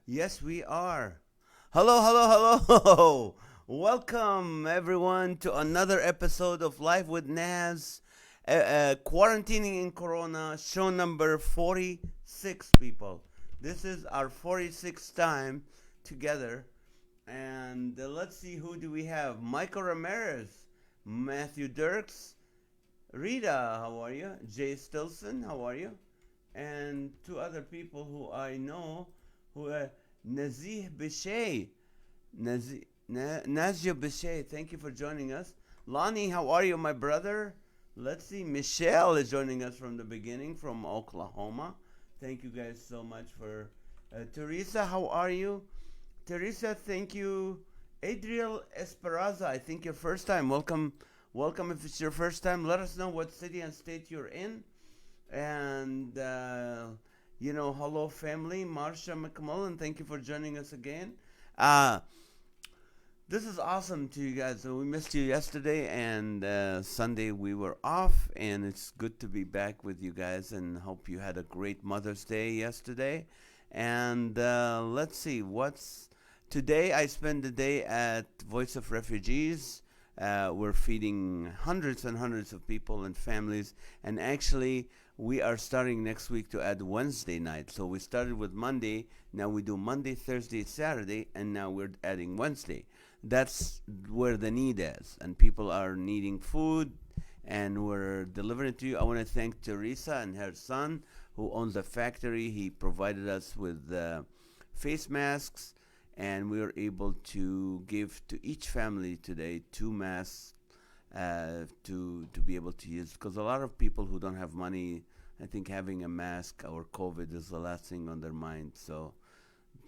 Yes, we are. Hello, hello, hello. Welcome, everyone, to another episode of Live with NAZ. Quarantining in Corona, show number 46, people. This is our 46th time together. And let's see who do we have. Michael Ramirez, Matthew Dirks, Rita, how are you? Jay Stilson, how are you? And two other people who I know who are Nazih Bishay. Nazia Bishay, thank you for joining us. Lonnie, how are you, my brother? Let's see. Michelle is joining us from the beginning from Oklahoma. Thank you guys so much for. Teresa, how are you? Teresa, thank you. Adriel Esperanza, I think your first time. Welcome, welcome. If it's your first time, let us know what city and state you're in. And hello, family. Marsha McMullen, thank you for joining us again. Uh, this is awesome to you guys. So we missed you yesterday, and Sunday we were off, and it's good to be back with you guys. And hope you had a great Mother's Day yesterday. And let's see, what's today? I spent the day at Voice of Refugees. We're feeding hundreds and hundreds of people and families, and actually, we are starting next week to add Wednesday night. So we started with Monday, now we do Monday, Thursday, Saturday, and now we're adding Wednesday. That's where the need is, and people are needing food, and we're delivering it to you. I want to thank Teresa and her son, who owns a factory. He provided us with face masks, and we were able to give to each family today two masks to be able to use, because a lot of people who don't have money, I think having a mask or COVID is the last thing on their mind. So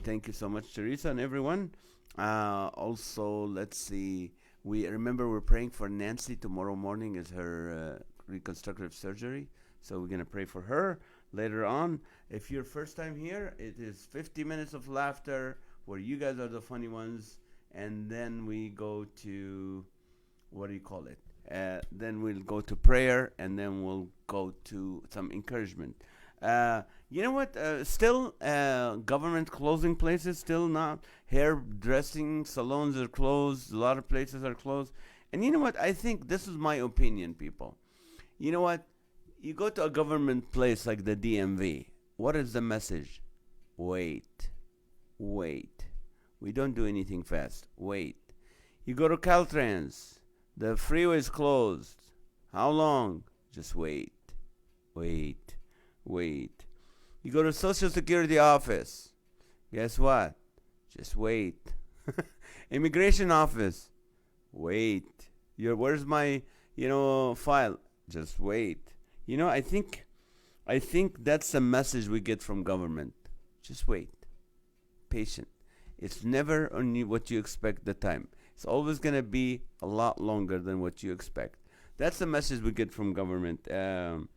thank you so much, Teresa, and everyone. Also, let's see. We remember we're praying for Nancy. Tomorrow morning is her reconstructive surgery, so we're gonna pray for her later on. If you're first time here, it is 50 minutes of laughter where you guys are the funny ones, and then we go to, what do you call it? Then we'll go to prayer, and then we'll go to some encouragement. You know what? Still, government closing places. Still not. Hairdressing salons are closed. A lot of places are closed. And you know what? I think this is my opinion, people. You know what? You go to a government place like the DMV. What is the message? Wait, wait. We don't do anything fast. Wait. You go to Caltrans. The freeway is closed. How long? Just wait. Wait. Wait. You go to Social Security office. Guess what? Just wait. Immigration office. Wait. Where's my, file? Just wait. I think that's the message we get from government. Just wait. Patient. It's never only what you expect the time. It's always going to be a lot longer than what you expect. That's the message we get from government. So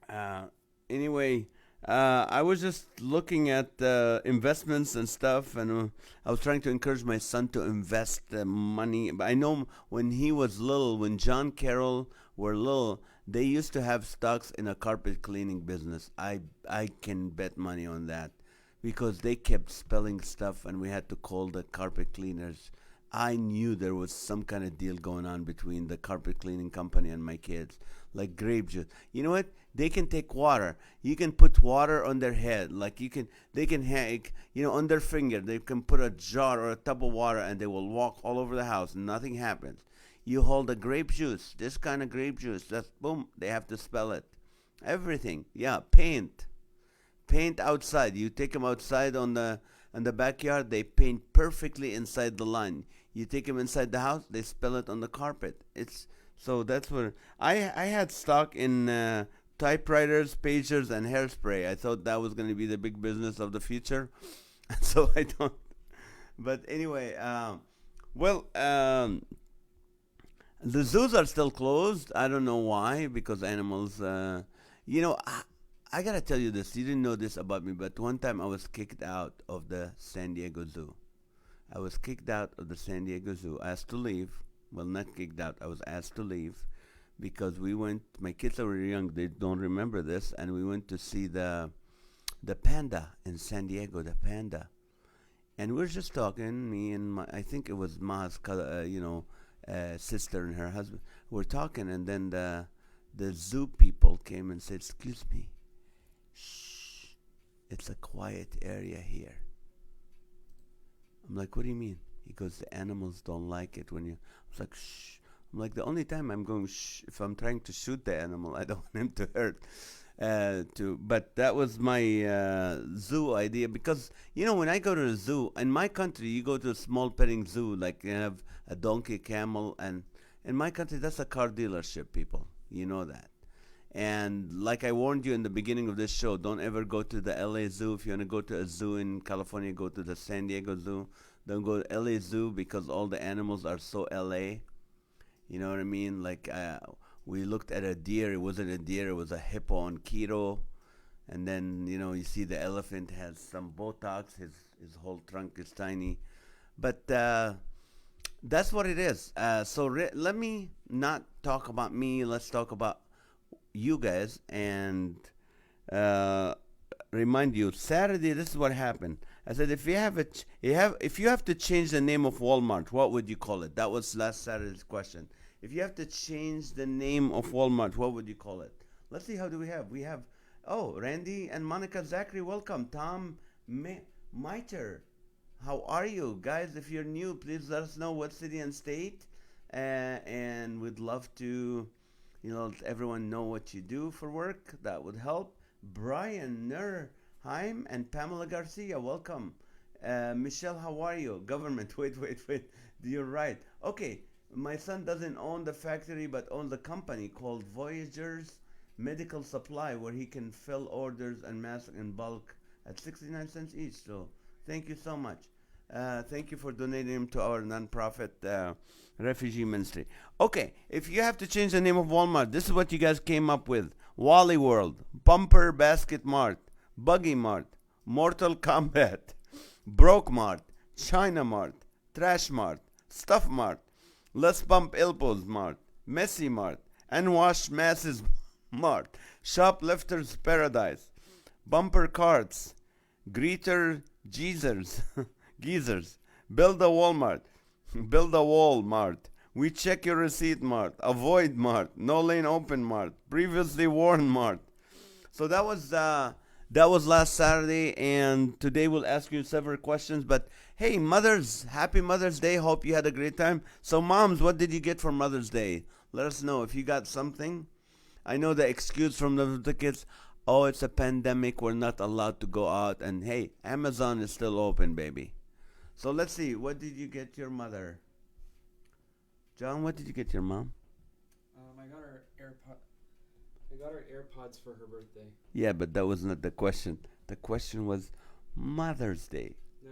uh, anyway, I was just looking at investments and stuff, and I was trying to encourage my son to invest money. But I know when he was little, when John Carroll were little, they used to have stocks in a carpet cleaning business. I can bet money on that because they kept spelling stuff, and we had to call the carpet cleaners. I knew there was some kind of deal going on between the carpet cleaning company and my kids, like grape juice. You know what? They can take water. You can put water on their head, like they can on their finger. They can put a jar or a tub of water, and they will walk all over the house. And nothing happens. You hold a grape juice, this kind of grape juice. That's boom. They have to spell it. Everything. Yeah, paint outside. You take them outside on the backyard. They paint perfectly inside the line. You take them inside the house. They spell it on the carpet. It's so that's where I had stock in typewriters, pagers, and hairspray. I thought that was going to be the big business of the future. So I don't. But anyway, well, the zoos are still closed. I don't know why, because animals. You know, I gotta tell you this. You didn't know this about me, but one time I was kicked out of the San Diego Zoo. I was kicked out of the San Diego Zoo, asked to leave. Well, not kicked out. I was asked to leave because we went. My kids are really young; they don't remember this, and we went to see the panda in San Diego, the panda. And we're just talking, me and I think it was Ma's, sister and her husband. We're talking, and then the zoo people came and said, "Excuse me, shh, it's a quiet area here." I'm like, "What do you mean?" He goes, "The animals don't like it when you." I was like, "Shh." I'm like, "The only time I'm going shh if I'm trying to shoot the animal. I don't want him to hurt." But that was my zoo idea, because when I go to the zoo in my country, you go to a small petting zoo, like you have a donkey, camel, and in my country that's a car dealership. People, you know that. And like I warned you in the beginning of this show, don't ever go to the LA Zoo. If you want to go to a zoo in California, go to the San Diego Zoo. Don't go to LA Zoo because all the animals are so LA. You know what I mean? Like we looked at a deer. It wasn't a deer. It was a hippo on keto. And then you see the elephant has some Botox. His whole trunk is tiny. But that's what it is. Let me not talk about me. Let's talk about you guys and uh, remind you. Saturday, this is what happened. I said, if you have to change the name of Walmart, what would you call it? That was last Saturday's question. If you have to change the name of Walmart, what would you call it? Let's see. How do we have? We have, Randy and Monica Zachary. Welcome. Tom Miter. How are you guys? If you're new, please let us know what city and state, and we'd love to, let everyone know what you do for work. That would help. Brian Nerheim and Pamela Garcia, welcome. Michelle, how are you? Government, wait. You're right. Okay, my son doesn't own the factory but owns a company called Voyagers Medical Supply, where he can fill orders and masks in bulk at 69 cents each. So thank you so much. Thank you for donating him to our nonprofit refugee ministry. Okay, if you have to change the name of Walmart, this is what you guys came up with: Wally World, Bumper Basket Mart, Buggy Mart, Mortal Kombat, Broke Mart, China Mart, Trash Mart, Stuff Mart, Let's Pump Elbows Mart, Messy Mart, and Wash Masses Mart, Shoplifters Paradise, Bumper Carts, Greeter Geezers, Geezers, Build a Walmart, Build a Walmart, We Check Your Receipt Mart, Avoid Mart, No Lane Open Mart, Previously Warned Mart. So that was last Saturday, and today we'll ask you several questions. But hey, mothers, happy Mother's Day. Hope you had a great time. So moms, what did you get for Mother's Day? Let us know if you got something. I know the excuse from the kids, oh, it's a pandemic, we're not allowed to go out. And hey, Amazon is still open, baby. So let's see, what did you get your mother? John, what did you get your mom? I got her AirPods for her birthday. Yeah, but that was not the question. The question was Mother's Day. No.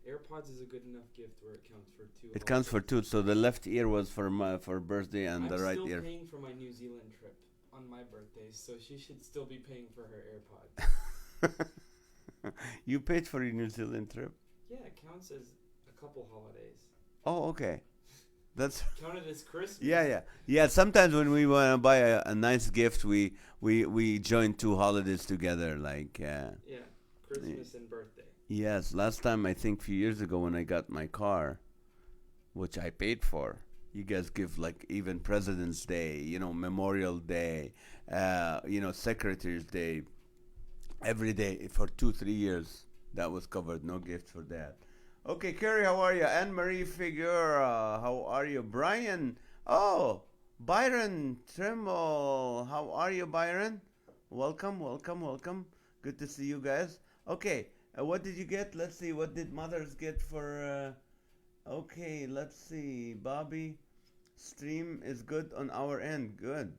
AirPods is a good enough gift where it counts for two. It counts for two. So the left ear was for birthday, and the right ear. I'm still paying for my New Zealand trip on my birthday, so she should still be paying for her AirPods. You paid for your New Zealand trip? Yeah, it counts as a couple holidays. Oh, okay. That's counted as Christmas. Yeah. Sometimes when we want to buy a nice gift, we join two holidays together, like Christmas and birthday. Yes, last time, I think a few years ago, when I got my car, which I paid for, you guys give like even President's Day, Memorial Day, Secretary's Day, every day for 2-3 years. That was covered. No gift for that. Okay, Carrie, how are you? Anne-Marie Figueroa, how are you? Brian, Byron Trimble, how are you, Byron? Welcome. Good to see you guys. Okay, what did you get? Let's see, what did mothers get for... Okay, let's see. Bobby, stream is good on our end. Good.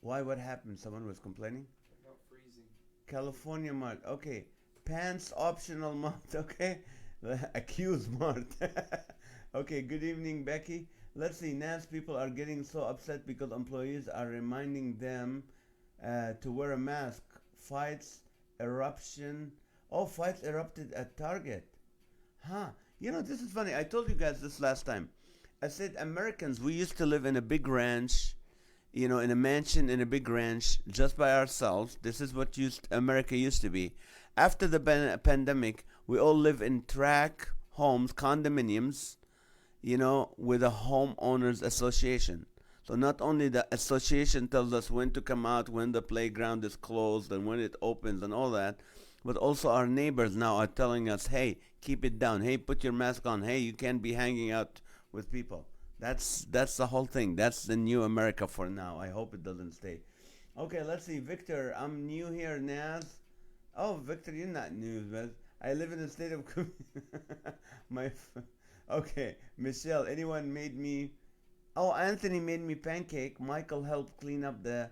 Why? What happened? Someone was complaining? About freezing. California Mart. Okay. Pants optional Mart. Okay. Accused Mart. Okay, good evening, Becky. Let's see. NAZ people are getting so upset because employees are reminding them to wear a mask. Fights erupted at Target. Huh. This is funny. I told you guys this last time. I said, Americans, we used to live in a big ranch, in a mansion in a big ranch just by ourselves. This is what America used to be. After the pandemic, we all live in track homes, condominiums, with a homeowners association. So not only the association tells us when to come out, when the playground is closed, and when it opens, and all that, but also our neighbors now are telling us, hey, keep it down. Hey, put your mask on. Hey, you can't be hanging out with people. That's the whole thing. That's the new America for now. I hope it doesn't stay. Okay, let's see. Victor, I'm new here. Naz. Oh, Victor, you're not new, but I live in the state of my. Okay, Michelle. Anyone made me? Oh, Anthony made me pancake. Michael helped clean up the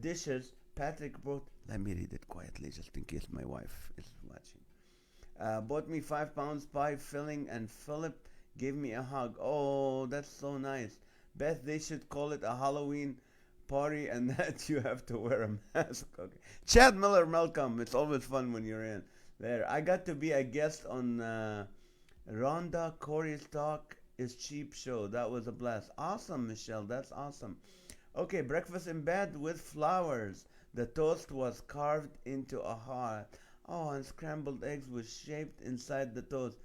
dishes. Patrick brought. Let me read it quietly, just in case my wife is watching. Bought me 5 pounds pie filling, and Philip gave me a hug. Oh, that's so nice. Beth, they should call it a Halloween party, and that you have to wear a mask. Okay. Chad Miller, welcome. It's always fun when you're in there. I got to be a guest on Rhonda Corey's Talk is Cheap show. That was a blast. Awesome, Michelle. That's awesome. Okay, breakfast in bed with flowers. The toast was carved into a heart. Oh, and scrambled eggs was shaped inside the toast.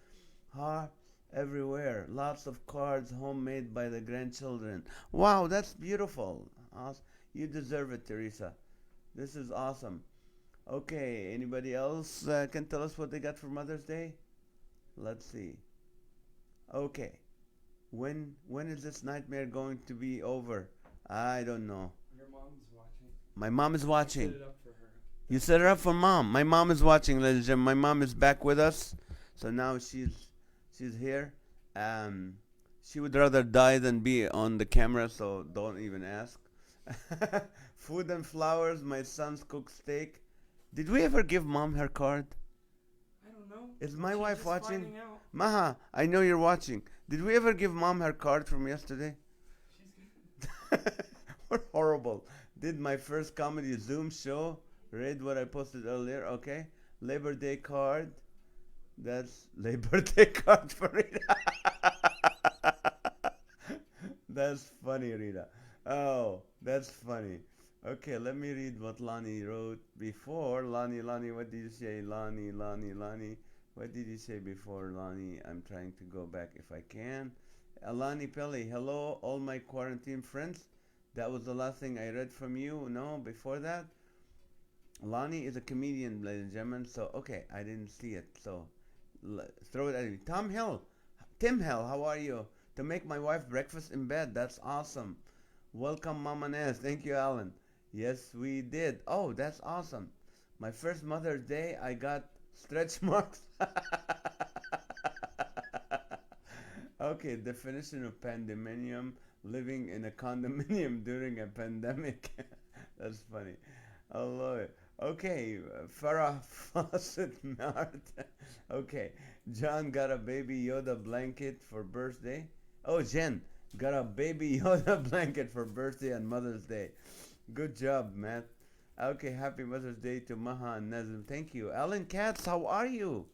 Heart everywhere. Lots of cards homemade by the grandchildren. Wow, that's beautiful. Awesome. You deserve it, Teresa. This is awesome. Okay, anybody else can tell us what they got for Mother's Day? Let's see. Okay. When is this nightmare going to be over? I don't know. Your mom's watching. My mom is watching. Set it up for her. You set it up for mom. My mom is watching, ladies and gentlemen. My mom is back with us. So now she's here. She would rather die than be on the camera, so don't even ask. Food and flowers. My son's cooked steak. Did we ever give mom her card? I don't know. Is my She's wife just watching? finding out. Maha, I know you're watching. Did we ever give mom her card from yesterday? She's good. We're horrible. Did my first comedy Zoom show. Read what I posted earlier. Okay. Labor Day card. That's Labor Day card for Rita. That's funny, Rita. Oh, that's funny. Okay, let me read what Lonnie wrote before. Lonnie, what did you say? Lonnie. What did you say before, Lonnie? I'm trying to go back if I can. Alani Pele, hello, all my quarantine friends. That was the last thing I read from you. No, before that. Lonnie is a comedian, ladies and gentlemen. So, okay, I didn't see it. So, throw it at me. Tim Hill, how are you? To make my wife breakfast in bed. That's awesome. Welcome, Mama Naz. Thank you, Alan. Yes, we did. Oh, that's awesome. My first Mother's Day, I got stretch marks. Okay, definition of pandemonium. Living in a condominium during a pandemic. That's funny. I love it. Okay, Farah Fawcett Mart. Okay, John got a baby Yoda blanket for birthday. Oh, Jen got a baby Yoda blanket for birthday and Mother's Day. Good job, Matt. Okay, happy Mother's Day to Maha and Nazim. Thank you. Alan Katz, how are you?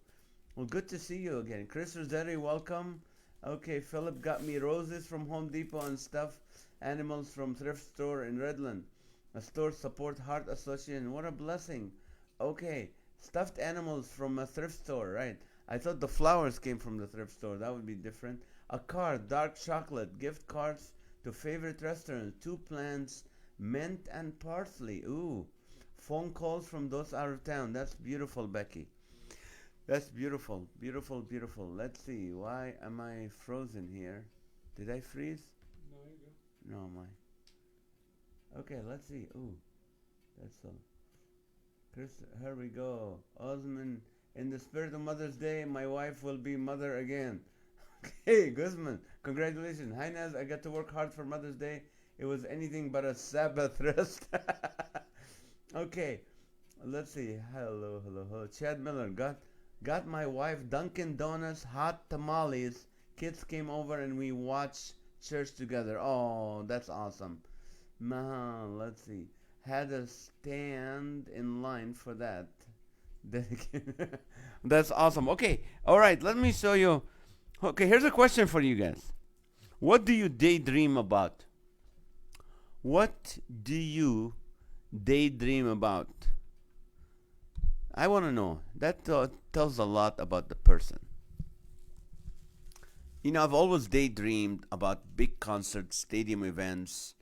Well, good to see you again. Chris Rossetti, welcome. Okay, Philip got me roses from Home Depot and stuffed animals from thrift store in Redland. A store support Heart Association. What a blessing. Okay, stuffed animals from a thrift store, right? I thought the flowers came from the thrift store. That would be different. A card, dark chocolate, gift cards to favorite restaurants, 2 plants, mint and parsley. Ooh, phone calls from those out of town. That's beautiful, Becky. That's beautiful, beautiful, beautiful. Let's see. Why am I frozen here? Did I freeze? No, you go. No, am I? Okay, let's see. Ooh, that's so. Chris, here we go. Osman, in the spirit of Mother's Day, my wife will be mother again. Okay, Guzman, congratulations. Hi, Naz, I got to work hard for Mother's Day. It was anything but a Sabbath rest. Okay, let's see. Hello. Chad Miller, got my wife Dunkin' Donuts hot tamales. Kids came over and we watched church together. Oh, that's awesome. Let's see. Had a stand in line for that. That's awesome. Okay, all right. Let me show you. Okay, here's a question for you guys. What do you daydream about? What do you daydream about? I want to know. That tells a lot about the person. I've always daydreamed about big concerts, stadium events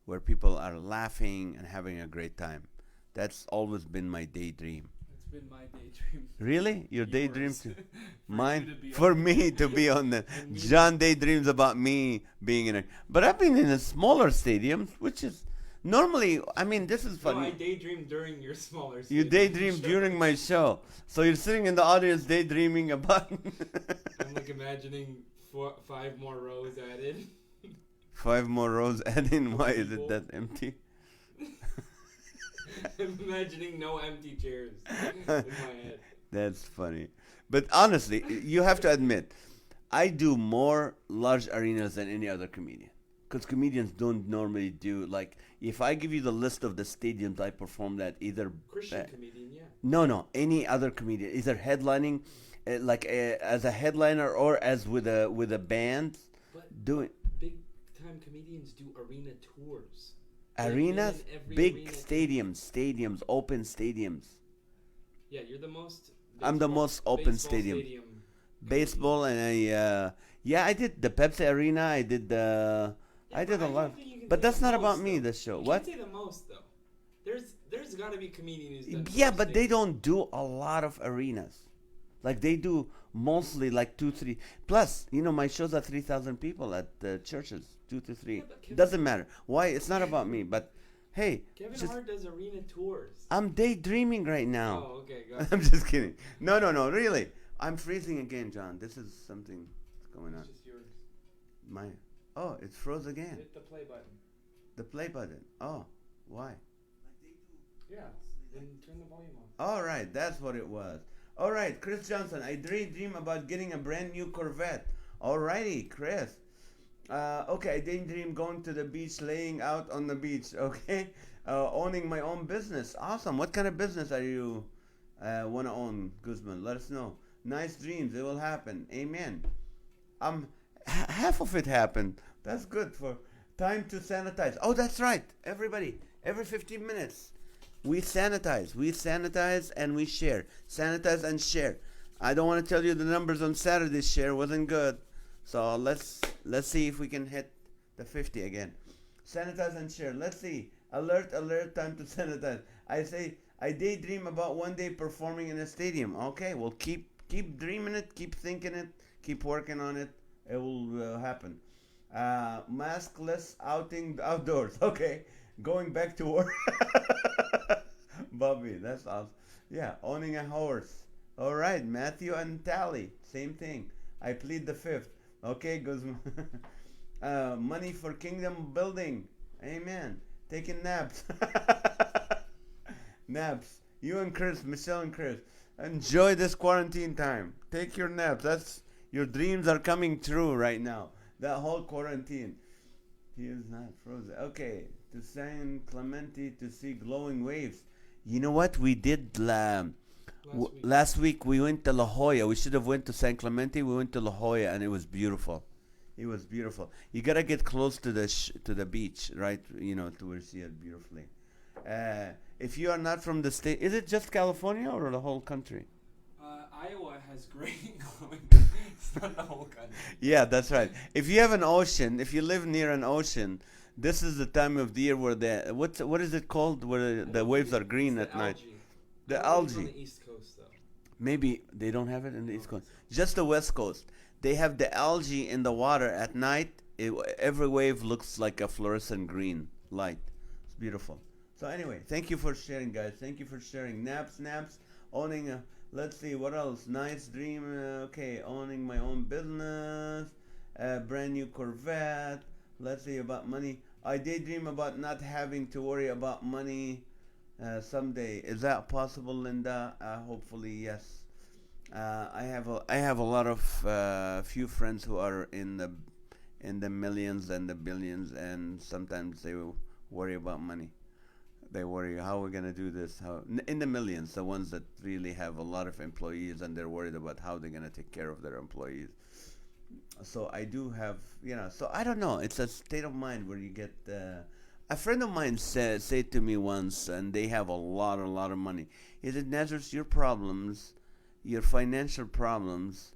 where people are laughing and having a great time. That's always been my daydream. It's been my daydream. Really? Your daydream Yours. too? For Mine? you to be For on me to be on the. and me John daydreams about me being in a. But I've been in a smaller stadiums, which is. Normally, I mean, this is No, I funny. daydream during your smaller You stadium daydream show. during my show. So you're sitting in the audience daydreaming about. I'm like imagining 5 more rows added. 5 more rows and in. Why is it People. that empty? I'm imagining no empty chairs in my head. That's funny. But honestly, you have to admit, I do more large arenas than any other comedian. Because comedians don't normally do, like, if I give you the list of the stadiums I performed at, either. Christian comedian, yeah. No, any other comedian, either headlining, as a headliner or as with a band, But doing big time comedians do arena tours. arenas, They've been in every big arena stadiums, open stadiums. Yeah, you're the most. I'm the most open baseball stadium. comedian. Baseball and I did the Pepsi Arena. I did the. Yeah, I did but a don't lot. think you can But say that's the not about most, me, though. the show. You What? can't say the most though. There's got to be comedian who's done. Yeah, most but they stadiums. don't do a lot of arenas. Like they do mostly like 2, 3. Plus, my shows are 3,000 people at the churches, 2 to 3. Yeah, but Kevin- Doesn't matter. Why? It's not about me. But hey, Kevin just, Hart does arena tours. I'm daydreaming right now. Oh, okay, got I'm it. just kidding. No, really. I'm freezing again, John. This is something going on. It's just yours. Oh, it froze again. Hit the play button. The play button. Oh, why? Yeah. Then turn the volume off. All right, that's what it was. All right, Chris Johnson. I daydream about getting a brand new Corvette. All righty, Chris. Okay, I daydream going to the beach, laying out on the beach. Okay, owning my own business. Awesome. What kind of business are you want to own, Guzman? Let us know. Nice dreams. It will happen. Amen. Half of it happened. That's good for time to sanitize. Oh, that's right. Everybody, every 15 minutes, we sanitize and we share. Sanitize and share. I don't want to tell you the numbers on Saturday's share wasn't good. So let's see if we can hit the 50 again. Sanitize and share. Let's see. Alert, time to sanitize. I daydream about one day performing in a stadium. Okay, well keep dreaming it, keep thinking it, keep working on it. It will happen. Maskless outing outdoors. Okay, going back to work. Bobby, that's awesome. Yeah, owning a horse. All right, Matthew and Tally, same thing. I plead the fifth. Okay, Guzman. Money for kingdom building. Amen. Taking naps. Naps. You and Chris, Michelle and Chris, enjoy this quarantine time. Take your naps. That's your dreams are coming true right now. That whole quarantine. He is not frozen. Okay, to San Clemente to see glowing waves. You know what we did last week? We went to La Jolla. We should have went to San Clemente. We went to La Jolla, and it was beautiful. It was beautiful. You gotta get close to the beach, right? To see it beautifully. If you are not from the state, is it just California or the whole country? Iowa has great glowing. It's not the whole country. Yeah, that's right. If you have an ocean, if you live near an ocean, this is the time of the year where what is it called? Where the waves are green at night. The algae. On the East Coast, though. Maybe they don't have it in the East Coast. Just the West Coast. They have the algae in the water at night. Every wave looks like a fluorescent green light. It's beautiful. So anyway, thank you for sharing, guys. Thank you for sharing. Naps. Owning a. Let's see, what else? Nice dream. Okay, owning my own business. Brand new Corvette. Let's see, about money. I daydream about not having to worry about money someday. Is that possible, Linda? Hopefully, yes. I have a lot of few friends who are in the millions and the billions, and sometimes they worry about money. They worry how we're gonna do this. In the millions, the ones that really have a lot of employees, and they're worried about how they're gonna take care of their employees. So I do have, so I don't know. It's a state of mind where you get. A friend of mine said to me once, and they have a lot of money. He said, Nazareth, your problems, your financial problems,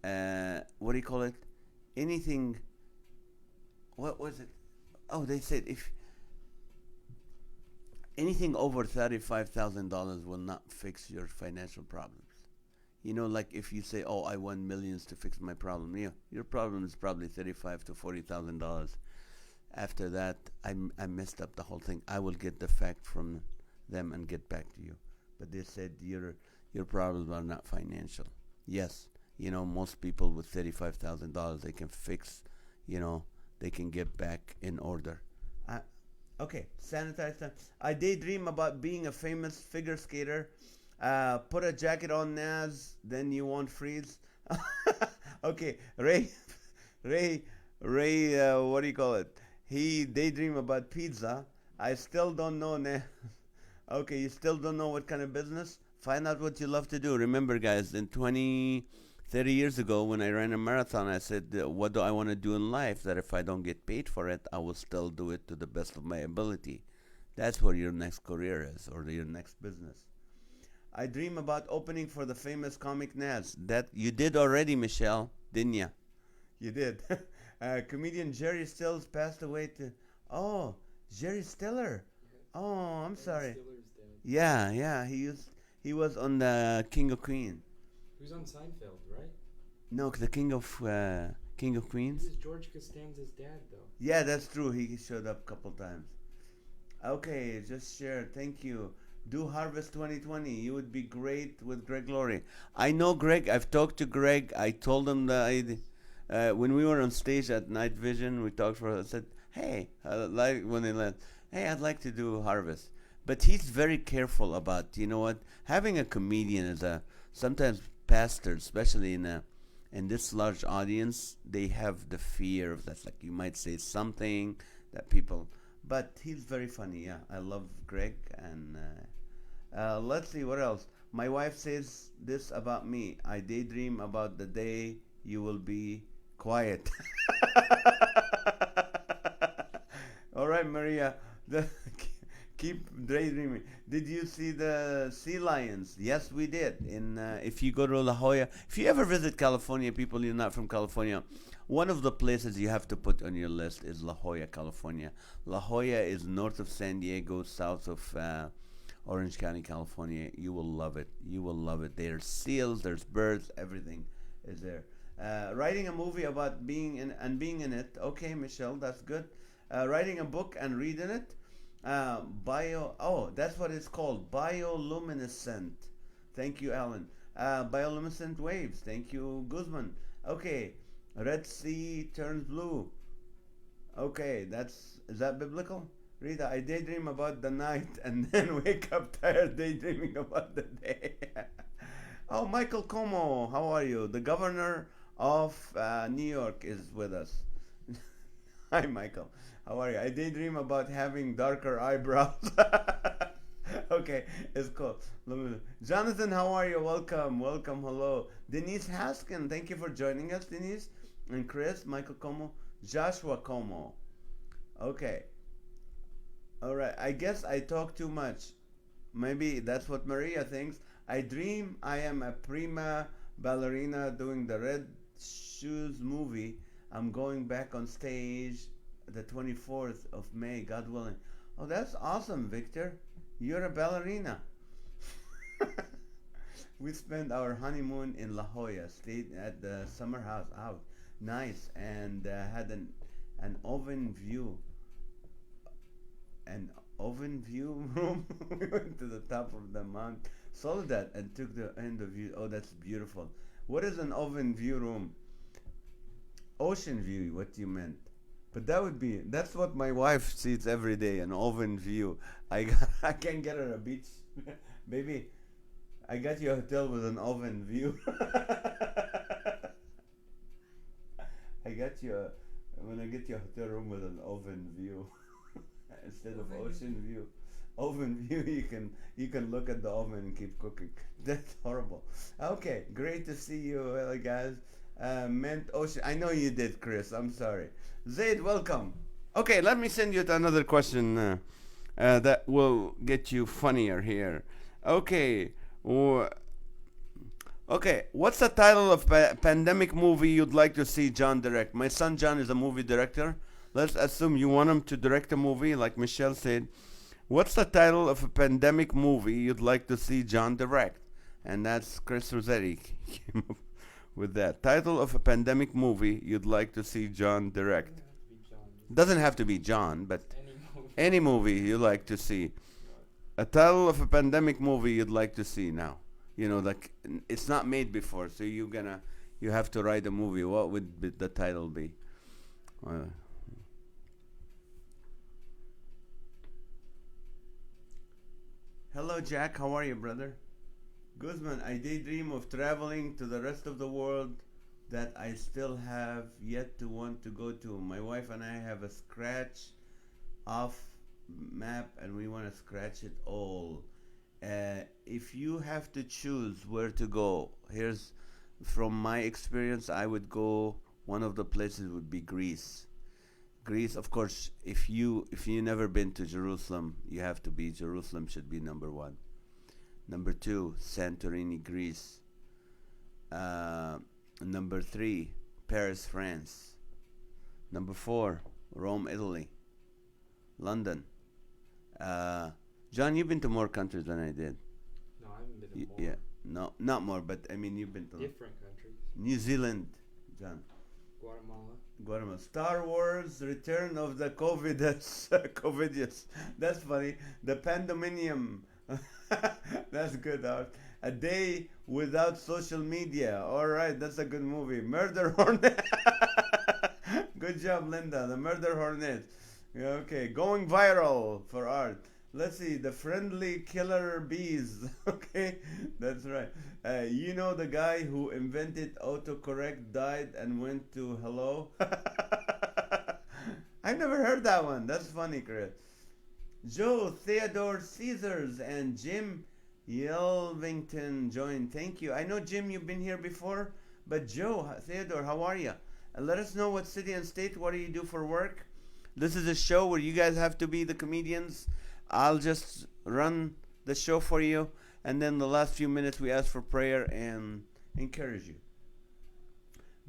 what do you call it? Anything, what was it? Oh, they said if anything over $35,000 will not fix your financial problems. You know, like if you say, "Oh, I want millions to fix my problem," yeah, your problem is probably $35 to $40,000. After that, I messed up the whole thing. I will get the fact from them and get back to you. But they said your problems are not financial. Yes, you know, most people with $35,000 they can fix. You know, they can get back in order. I, okay, sanitize time. I daydream about being a famous figure skater. Put a jacket on, Naz, then you won't freeze. Okay, Ray, Ray. What do you call it? He daydream about pizza. I still don't know, Naz. Okay, you still don't know what kind of business? Find out what you love to do. Remember, guys, in 30 years ago when I ran a marathon, I said, what do I want to do in life? That if I don't get paid for it, I will still do it to the best of my ability. That's what your next career is, or your next business. I dream about opening for the famous comic NAZ. That you did already, Michelle, didn't ya? You did. Comedian Jerry Stills passed away to. Oh, Jerry Stiller. Oh, I'm sorry. Stiller's dead. Yeah, yeah. He was on the King of Queen. He was on Seinfeld, right? No, the King of He Queens. was George Costanza's dad, though. Yeah, that's true. He showed up a couple times. Okay, just share. Thank you. Do Harvest 2020. You would be great with Greg Laurie. I know Greg. I've talked to Greg. I told him that when we were on stage at Night Vision, we talked for. I said, "Hey, like when they left, hey, I'd like to do Harvest." But he's very careful about. You know what? Having a comedian is sometimes pastors, especially in this large audience, they have the fear of that. Like you might say something that people. But he's very funny. Yeah, I love Greg. And let's see what else. My wife says this about me. I daydream about the day you will be quiet. All right, Maria. Keep daydreaming. Did you see the sea lions? Yes, we did. If you go to La Jolla, if you ever visit California, people you're not from California, one of the places you have to put on your list is La Jolla, California. La Jolla is north of San Diego, south of Orange County, California. You will love it. You will love it. There's seals, there's birds, everything is there. Writing a movie about being in it. Okay, Michelle, that's good. Writing a book and reading it. That's what it's called. Bioluminescent. Thank you, Alan. Bioluminescent waves. Thank you, Guzman. Okay. Red Sea turns blue. Okay, is that biblical? Rita, I daydream about the night and then wake up tired daydreaming about the day. Oh, Michael Como, how are you? The governor of New York is with us. Hi, Michael. How are you? I daydream about having darker eyebrows. Okay, it's cool. Jonathan, how are you? Welcome, hello. Denise Haskin, thank you for joining us, Denise. And Chris, Michael Como, Joshua Como. Okay. All right, I guess I talk too much. Maybe that's what Maria thinks. I dream I am a prima ballerina doing the Red Shoes movie. I'm going back on stage the 24th of May, God willing. Oh, that's awesome, Victor. You're a ballerina. We spent our honeymoon in La Jolla, stayed at the summer house out. Nice, and had an oven view. An oven view room. We went to the top of the mount, saw that, and took the end of view. Oh, that's beautiful. What is an oven view room? Ocean view, what you meant. But that's what my wife sees every day, an oven view. I can't get her a beach. Baby, I got you a hotel with an oven view. I'm gonna get you a hotel room with an oven view. Instead of ocean view. Oven view, you can look at the oven and keep cooking. That's horrible. Okay, great to see you guys. Meant ocean. I know you did, Chris. I'm sorry. Zaid, welcome. Okay, let me send you to another question that will get you funnier here. Okay, w- okay. What's the title of pandemic movie you'd like to see John direct? My son John is a movie director. Let's assume you want him to direct a movie, like Michelle said. What's the title of a pandemic movie you'd like to see John direct? And that's Chris Rossetti came up with that title of a pandemic movie you'd like to see John direct. Doesn't have to be John. Doesn't have to be John, but Any movie. any movie you like to see. A title of a pandemic movie you'd like to see now. You know, like it's not made before, so you have to write a movie. What would the title be? Uh, Hello, Jack. How are you, brother? Guzman, I daydream of traveling to the rest of the world that I still have yet to want to go to. My wife and I have a scratch off map and we want to scratch it all. If you have to choose where to go, here's from my experience, I would go. One of the places would be Greece. Greece, of course. If you never been to Jerusalem, you have to be. Jerusalem should be number one. Number two, Santorini, Greece. Uh, Number three, Paris, France. Number four, Rome, Italy. London. Uh, John, you've been to more countries than I did. No, I haven't been to more. Yeah, no, not more, but I mean you've been to Different countries. New Zealand, John. Guatemala. Guatemala. Star Wars: Return of the COVID. That's COVID. Yes, that's funny. The Pandominium. That's good. A day without social media. All right, that's a good movie. Murder Hornet. Good job, Linda. The Murder Hornet. Yeah, okay, going viral for art. Let's see, the friendly killer bees. Okay, that's right. You know the guy who invented autocorrect died and went to hello? I've never heard that one. That's funny, Chris. Joe, Theodore Caesars, and Jim Yelvington joined. Thank you. I know, Jim, you've been here before, but Joe, Theodore, how are you? Let us know what city and state, what do you do for work? This is a show where you guys have to be the comedians. I'll just run the show for you, and then the last few minutes we ask for prayer and encourage you.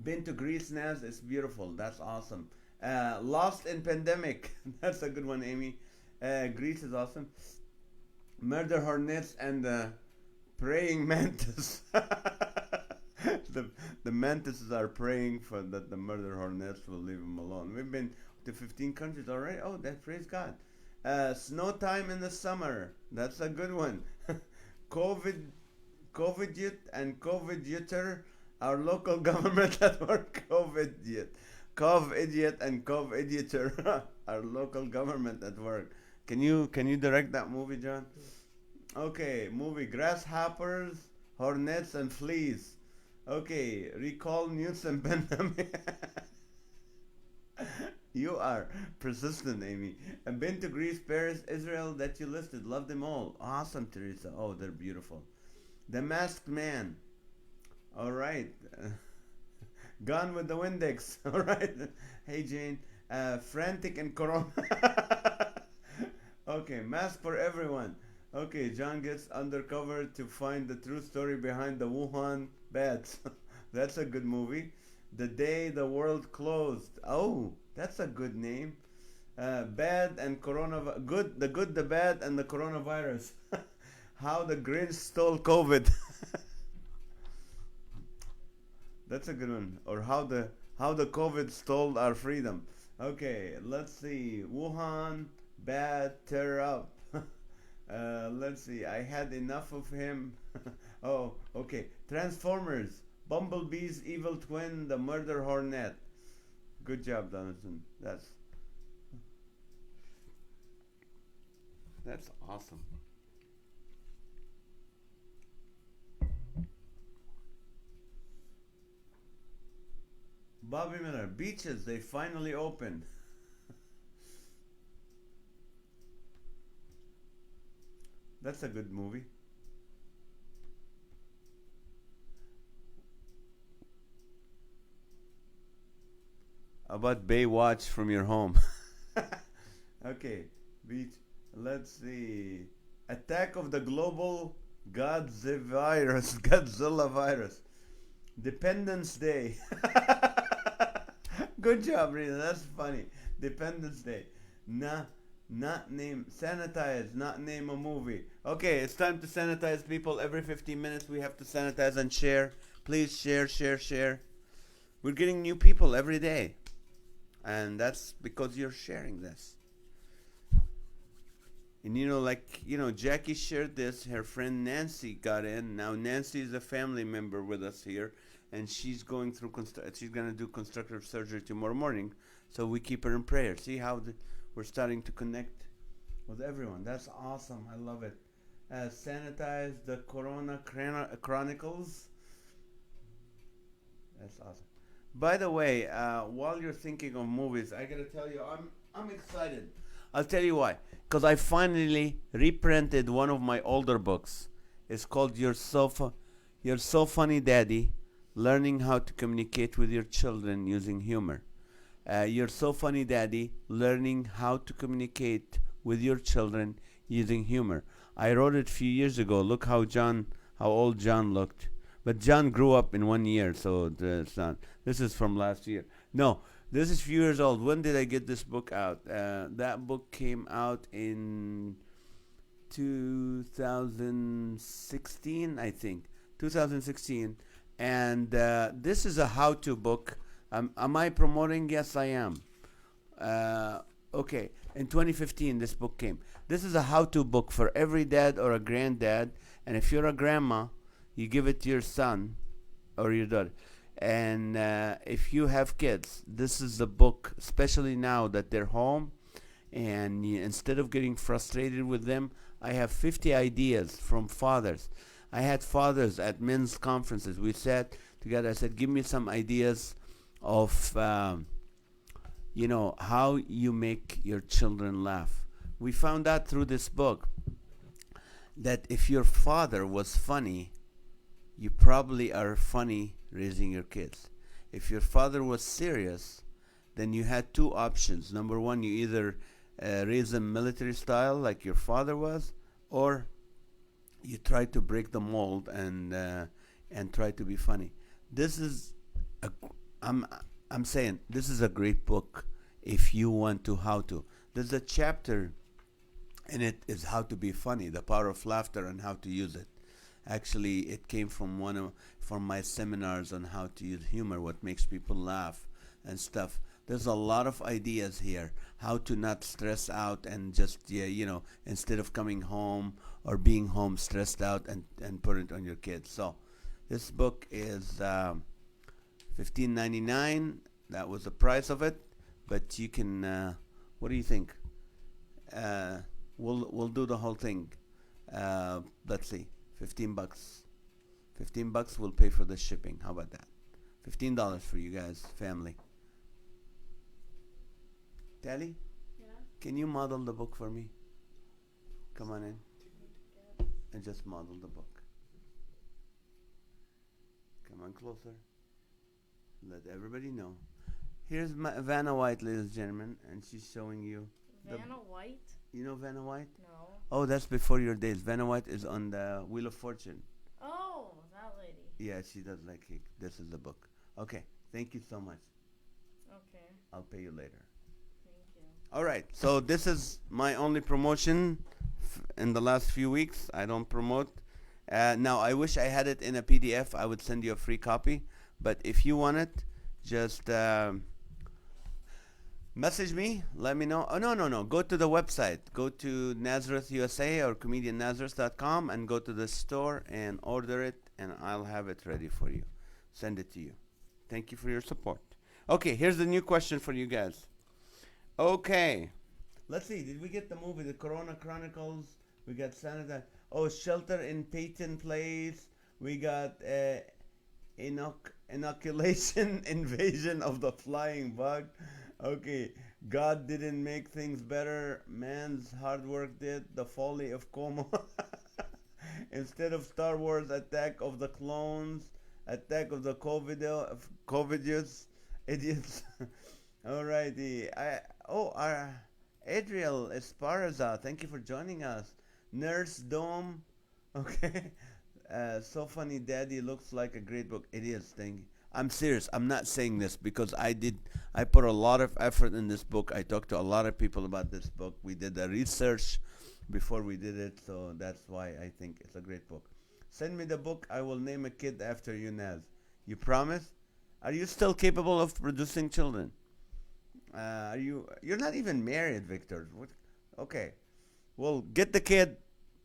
Been to Greece, Naz? It's beautiful. That's awesome. Lost in Pandemic. That's a good one, Amy. Greece is awesome. Murder Hornets and Praying Mantis. The mantises are praying for that the murder hornets will leave them alone. We've been to 15 countries already. Oh, that praise God. Snow time in the summer. That's a good one. COVID, COVID youth and COVID youter. Our local government at work. COVID youth. Cov idiot and Cov idioter. Our local government at work. Can you direct that movie, John? Okay, movie grasshoppers, hornets, and fleas. Okay, recall news and pandemic. You are persistent, Amy. I've been to Greece, Paris, Israel that you listed. Love them all. Awesome, Teresa. Oh, they're beautiful. The Masked Man. All right. Gone with the Windex. All right. Hey, Jane. Frantic and Corona. Okay, Mask for Everyone. Okay, John gets undercover to find the true story behind the Wuhan bats. That's a good movie. The Day the World Closed. Oh, that's a good name. Bad and coronavirus. Good, the good, the bad, and the coronavirus. How the Grinch stole COVID. That's a good one. Or how the COVID stole our freedom. Okay, let's see. Wuhan bad tear up. Let's see. I had enough of him. Oh, okay. Transformers. Bumblebee's evil twin, the murder hornet. Good job, Donaldson. That's awesome. Bobby Miller. Beaches. They finally opened. That's a good movie. About Baywatch from your home. Okay. Beach. Let's see. Attack of the Global Godzilla virus. Dependence Day. Good job, Rita. That's funny. Dependence Day. Nah, not name. Sanitize, not name a movie. Okay, it's time to sanitize, people. Every 15 minutes we have to sanitize and share. Please share, share, share. We're getting new people every day. And that's because you're sharing this. And Jackie shared this. Her friend Nancy got in. Now Nancy is a family member with us here, and she's going through. She's gonna do constructive surgery tomorrow morning, so we keep her in prayer. See how we're starting to connect with everyone. That's awesome. I love it. Sanitize the Corona Chronicles. That's awesome. By the way, while you're thinking of movies, I gotta tell you, I'm excited. I'll tell you why. Because I finally reprinted one of my older books. It's called You're So Funny, Daddy, Learning How to Communicate with Your Children Using Humor. You're So Funny, Daddy, Learning How to Communicate with Your Children Using Humor. I wrote it a few years ago. Look how old John looked. But John grew up in 1 year, so it's not. This is from last year. No, this is a few years old. When did I get this book out? That book came out in 2016, I think. 2016. And this is a how-to book. Am I promoting? Yes, I am. Okay. In 2015, this book came. This is a how-to book for every dad or a granddad. And if you're a grandma, you give it to your son or your daughter. And if you have kids, this is the book, especially now that they're home. And instead of getting frustrated with them, I have 50 ideas from fathers. I had fathers at men's conferences. We sat together. I said, give me some ideas of, how you make your children laugh. We found out through this book that if your father was funny, you probably are funny raising your kids. If your father was serious, then you had two options. Number one, you either raise them military style like your father was, or you try to break the mold and try to be funny. This is I'm saying this is a great book if you want to how to. There's a chapter in it is how to be funny, the power of laughter and how to use it. Actually, it came from from my seminars on how to use humor, what makes people laugh and stuff. There's a lot of ideas here, how to not stress out and just, instead of coming home or being home stressed out and put it on your kids. So this book is $15.99. That was the price of it, but you can, what do you think? We'll do the whole thing. Let's see. $15. $15 will pay for the shipping. How about that? $15 for you guys, family. Daddy? Yeah. Can you model the book for me? Come on in. And just model the book. Come on closer. Let everybody know. Here's Vanna White, ladies and gentlemen, and she's showing you. Vanna White? You know Vanna White? No. Oh, that's before your days. Vanna White is on the Wheel of Fortune. Oh, that lady. Yeah, she does like cake. This is the book. Okay, thank you so much. Okay. I'll pay you later. Thank you. All right, so this is my only promotion in the last few weeks. I don't promote. Now, I wish I had it in a PDF. I would send you a free copy. But if you want it, just message me. Let me know. Oh, no. Go to the website. Go to Nazareth USA or comediannazareth.com and go to the store and order it, and I'll have it ready for you. Send it to you. Thank you for your support. Okay, here's the new question for you guys. Okay. Let's see. Did we get the movie, The Corona Chronicles? We got Sanada. Oh, Shelter in Peyton Place. We got Inoculation, Invasion of the Flying Bug. Okay. God didn't make things better. Man's hard work did. The Folly of Como. Instead of Star Wars, Attack of the Clones. Attack of the Covidious idiots. Alrighty. Adriel Esparza, thank you for joining us. Nurse Dome, okay. So funny, Daddy looks like a great book. It is. Thank you. I'm serious. I'm not saying this because I put a lot of effort in this book. I talked to a lot of people about this book. We did the research before we did it, so that's why I think it's a great book. Send me the book. I will name a kid after you, Naz. You promise? Are you still capable of producing children? You're not even married, Victor. What? Okay. Well, get the kid,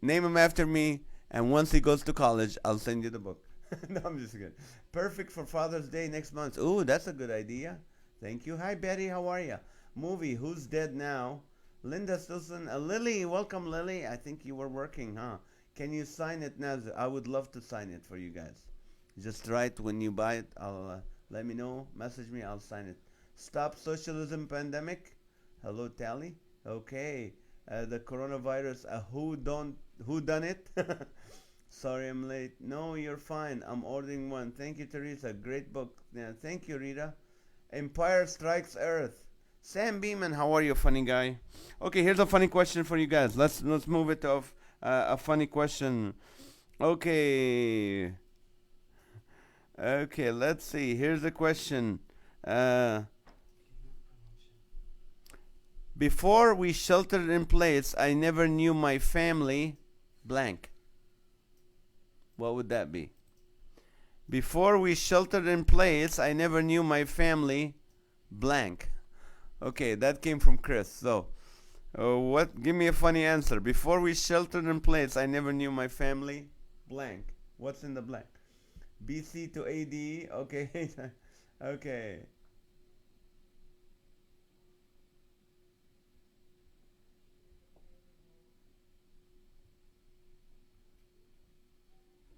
name him after me, and once he goes to college, I'll send you the book. No, I'm just kidding. Perfect for Father's Day next month. Ooh, that's a good idea. Thank you. Hi, Betty. How are you? Movie, Who's Dead Now? Linda Stilson. Lily, welcome, Lily. I think you were working, huh? Can you sign it, Naz? I would love to sign it for you guys. Just write when you buy it. I'll let me know. Message me. I'll sign it. Stop Socialism Pandemic. Hello, Tally. Okay. The coronavirus. Who done it? Sorry I'm late. No, you're fine. I'm ordering one. Thank you, Teresa. Great book. Yeah, thank you, Rita. Empire Strikes Earth. Sam Beeman, how are you, funny guy? Okay, here's a funny question for you guys. Let's move it to a funny question. Okay. Okay, let's see. Here's a question. Before we sheltered in place, I never knew my family blank. What would that be? Before we sheltered in place, I never knew my family blank. Okay, that came from Chris. So, what? Give me a funny answer. Before we sheltered in place, I never knew my family blank. What's in the blank? BC to AD. Okay. Okay.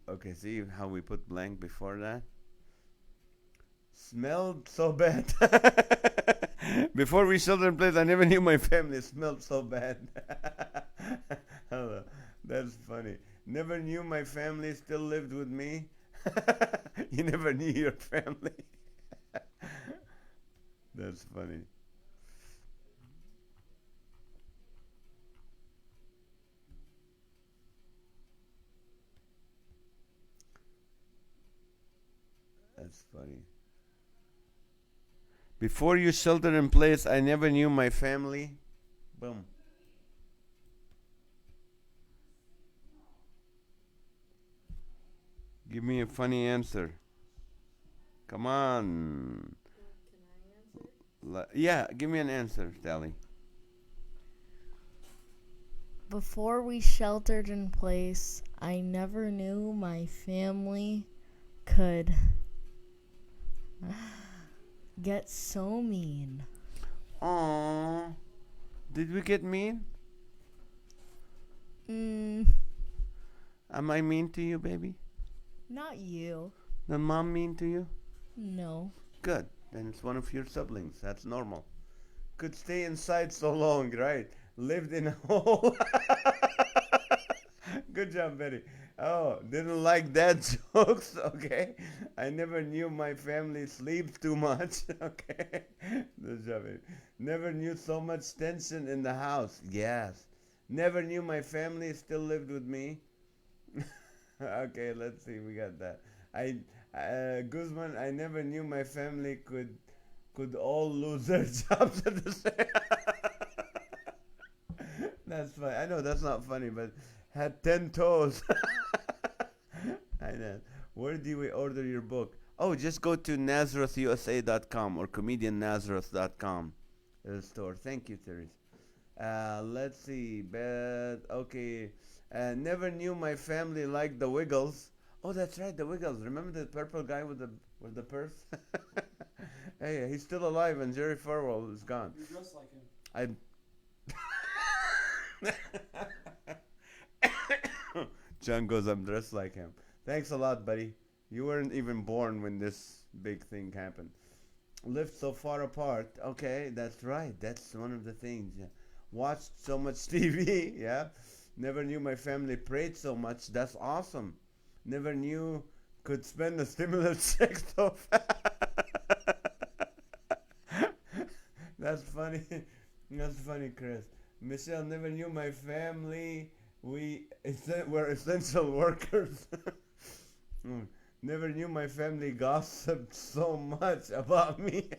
Okay, see how we put blank before that? Smelled so bad. Before we sheltered in place, I never knew my family smelled so bad. Hello. That's funny. Never knew my family still lived with me. You never knew your family. That's funny. That's funny. Before you sheltered in place, I never knew my family. Boom. Give me a funny answer. Come on. Can I answer? Yeah, give me an answer, Sally. Before we sheltered in place, I never knew my family could get so mean. Aww. Did we get mean? Mm, Am I mean to you, baby? not you. Then mom mean to you? No. Good. Then it's one of your siblings. That's normal. Could stay inside so long, right? Lived in a hole. Good job, Betty. Oh, didn't like dad jokes. Okay. I never knew my family sleeps too much. Okay. Good job, Betty. Never knew so much tension in the house. Yes. Never knew my family still lived with me. Okay, let's see. We got that. Guzman, I never knew my family could all lose their jobs at the same. That's funny. I know that's not funny, but had 10 toes. I know. Where do we order your book? Oh, just go to NazarethUSA.com or ComedianNazareth.com. The store. Thank you, Therese. Let's see. Okay. Never knew my family liked the Wiggles. Oh, that's right, the Wiggles. Remember the purple guy with the purse? Hey, he's still alive, and Jerry Falwell is gone. You're dressed like him. John goes, I'm dressed like him. Thanks a lot, buddy. You weren't even born when this big thing happened. Lived so far apart. Okay, that's right. That's one of the things. Yeah. Watched so much TV. Yeah. Never knew my family prayed so much. That's awesome. Never knew could spend a stimulus check so fast. That's funny. That's funny, Chris. Michelle never knew my family. We're essential workers. Mm. Never knew my family gossiped so much about me.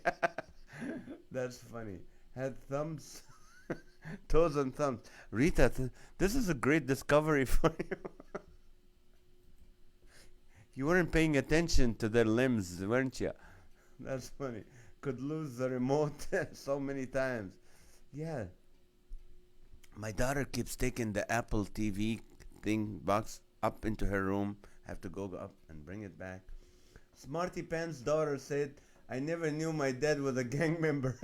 That's funny. Had thumbs, toes and thumbs. Rita, this is a great discovery for you. You weren't paying attention to their limbs, weren't you? That's funny. Could lose the remote so many times. Yeah. My daughter keeps taking the Apple TV thing box up into her room. Have to go up and bring it back. Smarty Pants' daughter said, I never knew my dad was a gang member.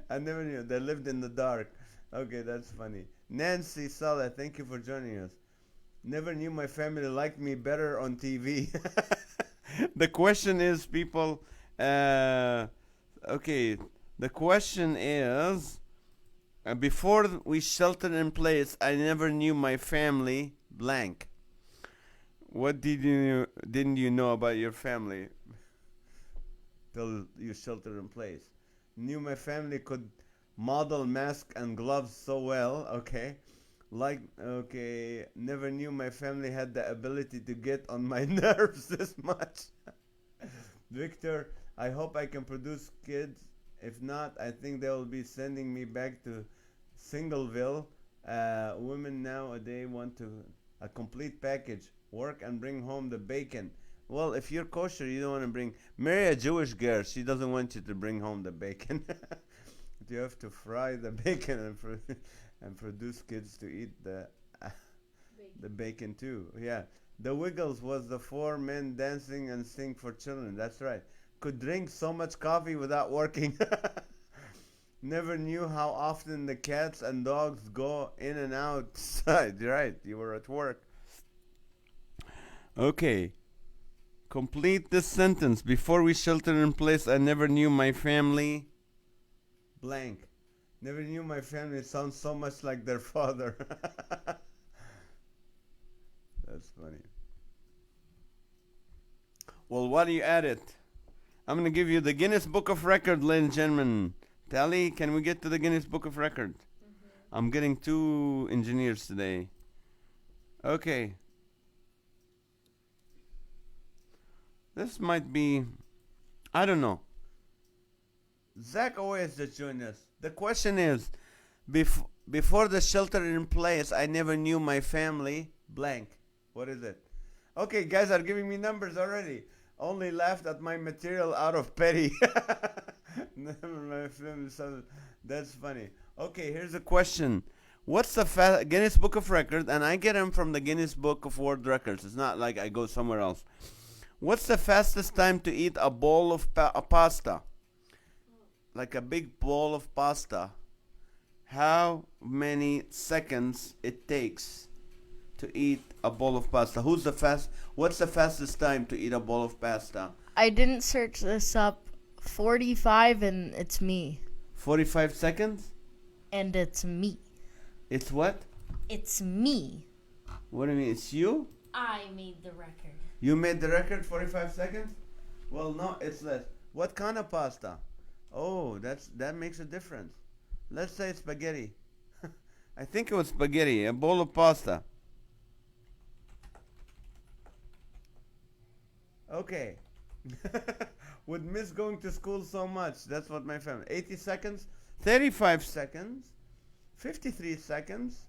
I never knew. They lived in the dark. Okay, that's funny. Nancy Salah, thank you for joining us. Never knew my family liked me better on TV. The question is, people, okay, the question is, before we sheltered in place, I never knew my family blank. What didn't you know about your family till you sheltered in place? Knew my family could model mask and gloves so well, okay? Okay, never knew my family had the ability to get on my nerves this much. Victor, I hope I can produce kids. If not, I think they will be sending me back to Singleville. Women nowadays want a complete package. Work and bring home the bacon. Well, if you're kosher, you don't want to marry a Jewish girl. She doesn't want you to bring home the bacon. You have to fry the bacon and produce kids to eat the bacon too. Yeah. The Wiggles was the four men dancing and sing for children. That's right. Could drink so much coffee without working. Never knew how often the cats and dogs go in and outside. Right. You were at work. Okay. Complete this sentence. Before we sheltered in place, I never knew my family blank. Never knew my family sounds so much like their father. That's funny. Well, while you at it, I'm going to give you the Guinness Book of Record, ladies and gentlemen. Tally, can we get to the Guinness Book of Record? Mm-hmm. I'm getting 2 engineers today. Okay. This might be, I don't know. Zach always just joined us. The question is, before the shelter in place, I never knew my family blank. What is it? Okay, guys are giving me numbers already. Only laughed at my material out of petty. My family, that's funny. Okay, here's a question. What's the Guinness Book of Records? And I get them from the Guinness Book of World Records. It's not like I go somewhere else. What's the fastest time to eat a bowl of pasta? Like a big bowl of pasta. How many seconds it takes to eat a bowl of pasta? What's the fastest time to eat a bowl of pasta? I didn't search this up. 45 and it's me. 45 seconds? And it's me. It's what? It's me. What do you mean? It's you? I made the record. You made the record 45 seconds? Well, no, it's less. What kind of pasta? Oh, that makes a difference. Let's say spaghetti. I think it was spaghetti, a bowl of pasta. Okay. Would miss going to school so much. That's what my family. 80 seconds, 35 seconds, 53 seconds.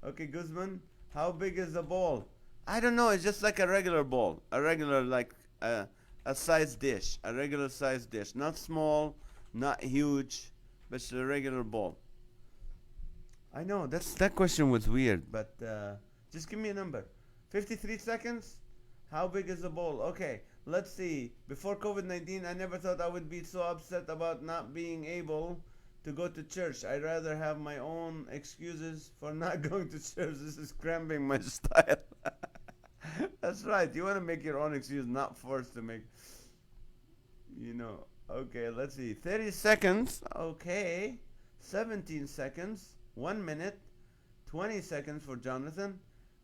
Okay, Guzman, how big is the bowl? I don't know. It's just like a regular bowl. A regular, like a size dish. A regular size dish. Not small, not huge, but it's a regular bowl. I know, that question was weird, but just give me a number. 53 seconds? How big is the bowl? Okay, let's see. Before COVID-19, I never thought I would be so upset about not being able to go to church. I'd rather have my own excuses for not going to church. This is cramping my style. That's right. You want to make your own excuse, not forced to make, Okay, let's see. 30 seconds. Okay. 17 seconds. 1 minute. 20 seconds for Jonathan.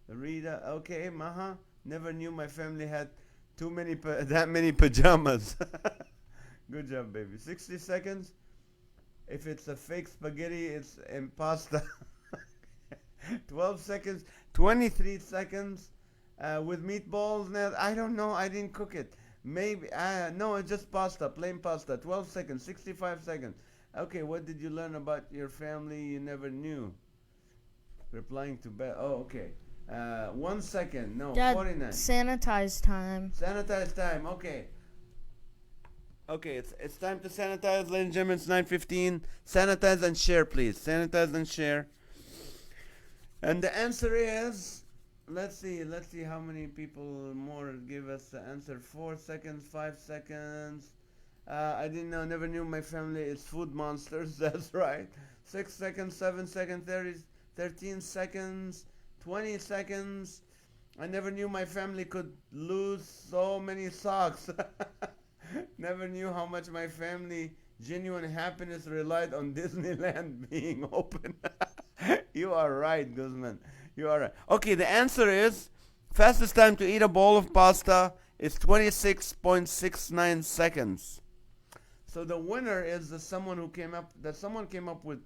Rita. Okay, Maha. Never knew my family had that many pajamas. Good job, baby. 60 seconds. If it's a fake spaghetti, it's impasta. 12 seconds, 23 seconds with meatballs. Now, I don't know. I didn't cook it. Maybe, no, it's just pasta, plain pasta. 12 seconds, 65 seconds. Okay, what did you learn about your family you never knew? Replying to bed. Oh, okay. 1 second. No, Dad, 49. sanitize time. Sanitize time. Okay. Okay, it's time to sanitize, ladies and gentlemen. It's 9:15. Sanitize and share, please. Sanitize and share. And the answer is, let's see how many people more give us the answer. 4 seconds, 5 seconds. I didn't know, never knew my family is food monsters. That's right. 6 seconds, 7 seconds, 13 seconds, 20 seconds. I never knew my family could lose so many socks. Never knew how much my family genuine happiness relied on Disneyland being open. You are right, Guzman. You are right. Okay, the answer is fastest time to eat a bowl of pasta is 26.69 seconds. So the winner is someone came up with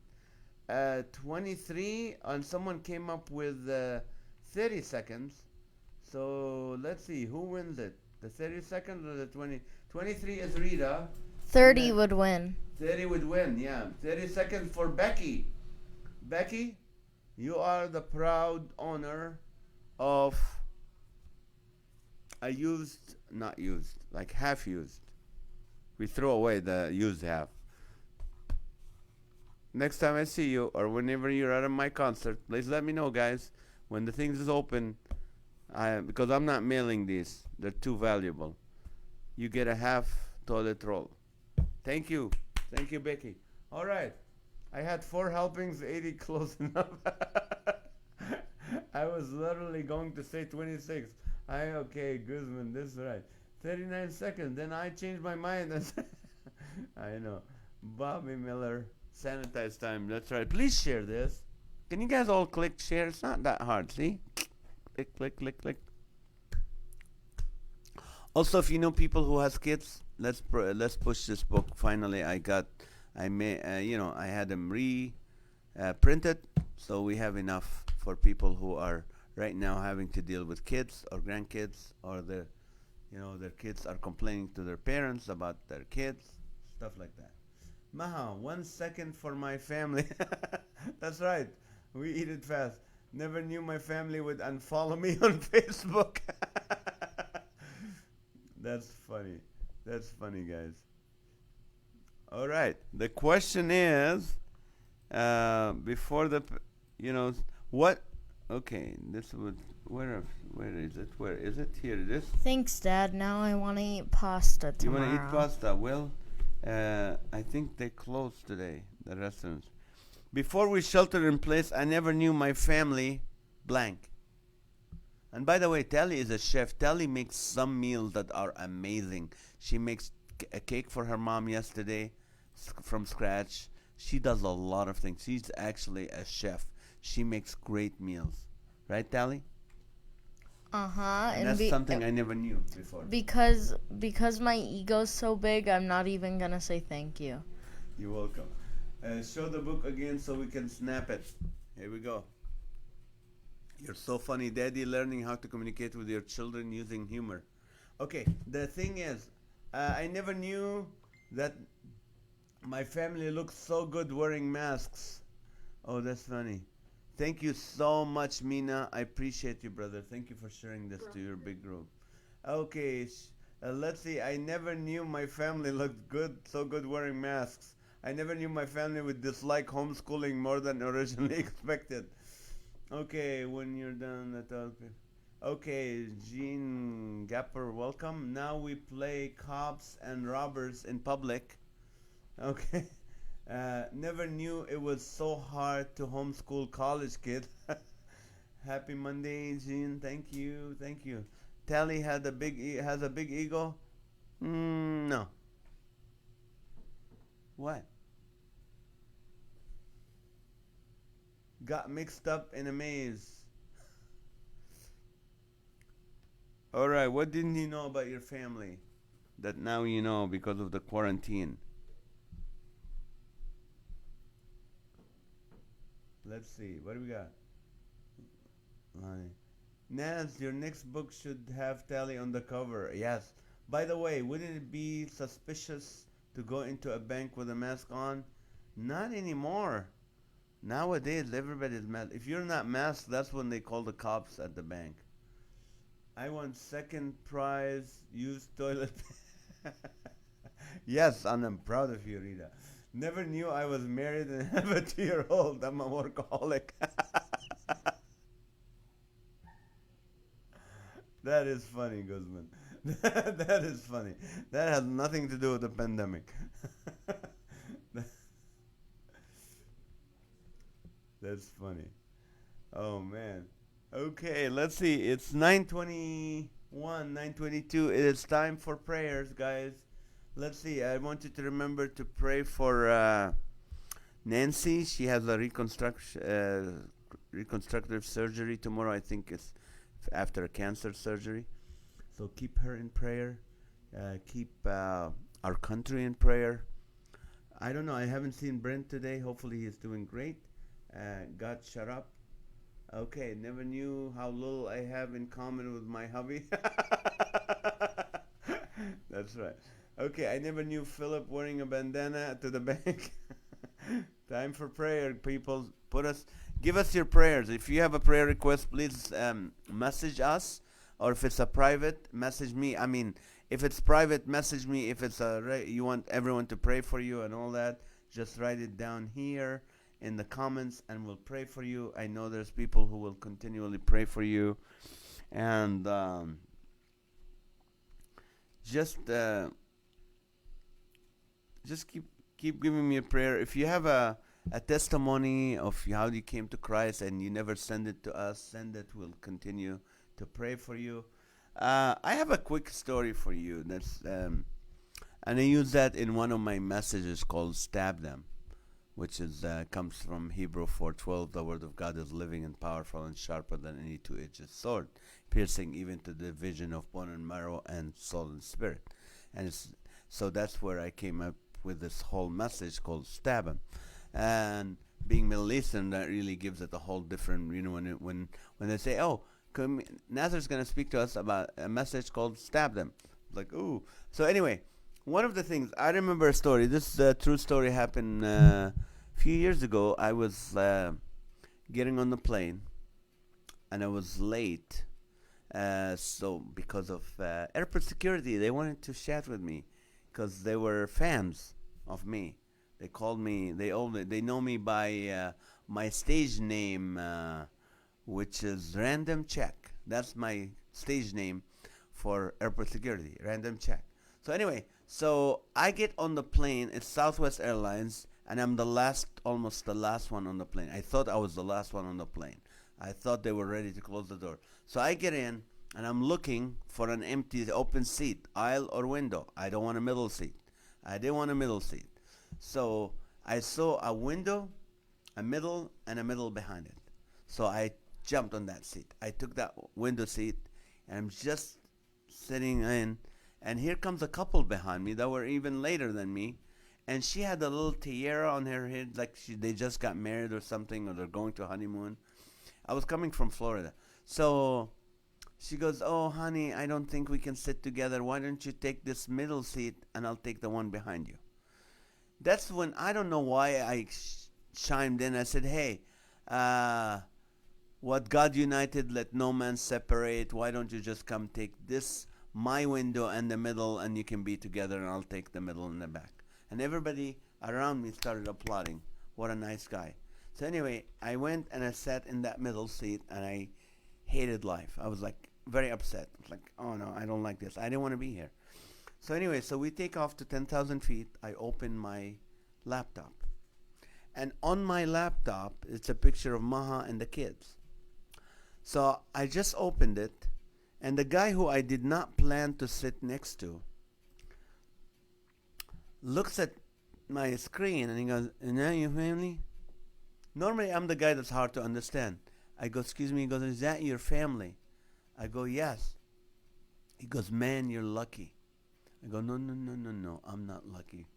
23 and someone came up with 30 seconds. So let's see who wins it. The 30 seconds or the 20? 23 is Rita. 30 would win. 30 would win, yeah. 30 seconds for Becky. Becky, you are the proud owner of a not used, like half used. We throw away the used half. Next time I see you, or whenever you're at my concert, please let me know, guys. When the things is open, because I'm not mailing these. They're too valuable. You get a half toilet roll. Thank you. Thank you, Becky. All right. I had 4 helpings, 80 close enough. I was literally going to say 26. Okay, Guzman, this is right. 39 seconds. Then I changed my mind. I know. Bobby Miller, sanitize time. That's right. Please share this. Can you guys all click share? It's not that hard. See? Click, click, click, click. Also, if you know people who has kids, let's push this book. Finally, I had them printed, so we have enough for people who are right now having to deal with kids or grandkids, or their kids are complaining to their parents about their kids, stuff like that. Maha, 1 second for my family. That's right. We eat it fast. Never knew my family would unfollow me on Facebook. That's funny. That's funny, guys. All right. The question is, before what? Okay, this would. Where is it? Where is it? Here it is. Thanks, Dad. Now I want to eat pasta tomorrow. You want to eat pasta? Well, I think they closed today, the restaurants. Before we sheltered in place, I never knew my family blank. And by the way, Tally is a chef. Tally makes some meals that are amazing. She makes a cake for her mom yesterday from scratch. She does a lot of things. She's actually a chef. She makes great meals. Right, Tally? Uh-huh. And that's something I never knew before. Because my ego's so big, I'm not even going to say thank you. You're welcome. Show the book again so we can snap it. Here we go. You're so funny, Daddy, learning how to communicate with your children using humor. Okay, the thing is, I never knew that my family looks so good wearing masks. Oh, that's funny. Thank you so much, Mina. I appreciate you, brother. Thank you for sharing this to your big group. Okay, let's see. I never knew my family looked so good wearing masks. I never knew my family would dislike homeschooling more than originally expected. Okay, when you're done, okay, Jean Gapper, welcome. Now we play cops and robbers in public. Okay. Never knew it was so hard to homeschool college kids. Happy Monday, Jean. Thank you. Thank you. Tally has a big ego? No. What? Got mixed up in a maze. Alright, what didn't you know about your family that now you know because of the quarantine? Let's see. What do we got? Lonnie. Naz, your next book should have Tally on the cover. Yes. By the way, wouldn't it be suspicious to go into a bank with a mask on? Not anymore. Nowadays, everybody's masked. If you're not masked, that's when they call the cops at the bank. I won second prize used toilet. Yes, and I'm proud of you, Rita. Never knew I was married and have a 2-year-old. I'm a workaholic. That is funny, Guzman. That is funny. That has nothing to do with the pandemic. That's funny. Oh man. Okay, let's see. It's 9:21, 9:22. It is time for prayers, guys. Let's see. I want you to remember to pray for Nancy. She has a reconstructive surgery tomorrow. I think it's after a cancer surgery. So keep her in prayer. Keep our country in prayer. I don't know. I haven't seen Brent today. Hopefully he's doing great. God, shut up. Okay, never knew how little I have in common with my hubby. That's right. Okay, I never knew Philip wearing a bandana to the bank. Time for prayer, people. Give us your prayers. If you have a prayer request, please message us, or if it's a private, message me. I mean, if it's private, message me. If it's you want everyone to pray for you and all that, just write it down here in the comments, and we'll pray for you. I know there's people who will continually pray for you, and just keep giving me a prayer. If you have a testimony of how you came to Christ and you never send it to us, send it. We'll continue to pray for you. I have a quick story for you. That's and I use that in one of my messages called "Stab Them," which is comes from Hebrew 4:12. The word of God is living and powerful and sharper than any two-edged sword, piercing even to the division of bone and marrow and soul and spirit. And so that's where I came up with this whole message called "Stab 'Em." And being Middle Eastern, that really gives it a whole different, when they say, "Oh, Nazareth's going to speak to us about a message called "Stab Them," like, ooh. So anyway, one of the things I remember a story. This true story happened a few years ago. I was getting on the plane, and I was late. So because of airport security, they wanted to chat with me because they were fans of me. They called me. They know me by my stage name, which is Random Check. That's my stage name for airport security, Random Check. So anyway, so I get on the plane. It's Southwest Airlines, and I'm almost the last one on the plane. I thought I was the last one on the plane. I thought they were ready to close the door. So I get in, and I'm looking for an empty, open seat, aisle or window. I don't want a middle seat. I didn't want a middle seat. So I saw a window, a middle, and a middle behind it. So I jumped on that seat. I took that window seat, and I'm just sitting in. And here comes a couple behind me that were even later than me. And she had a little tiara on her head, like they just got married or something, or they're going to honeymoon. I was coming from Florida. So she goes, "Oh, honey, I don't think we can sit together. Why don't you take this middle seat, and I'll take the one behind you?" That's when, I don't know why I chimed in. I said, "Hey, what God united, let no man separate. Why don't you just come take this, my window and the middle, and you can be together, and I'll take the middle and the back." And everybody around me started applauding. What a nice guy. So anyway, I went and I sat in that middle seat, and I hated life. I was like very upset. I was like, "Oh no, I don't like this. I didn't want to be here." So anyway, so we take off to 10,000 feet. I open my laptop. And on my laptop, it's a picture of Maha and the kids. So I just opened it, and the guy who I did not plan to sit next to looks at my screen, and he goes, "And now your family?" Normally, I'm the guy that's hard to understand. I go, "Excuse me." He goes, "Is that your family?" I go, "Yes." He goes, "Man, you're lucky." I go, "No, no, no, no, no. I'm not lucky.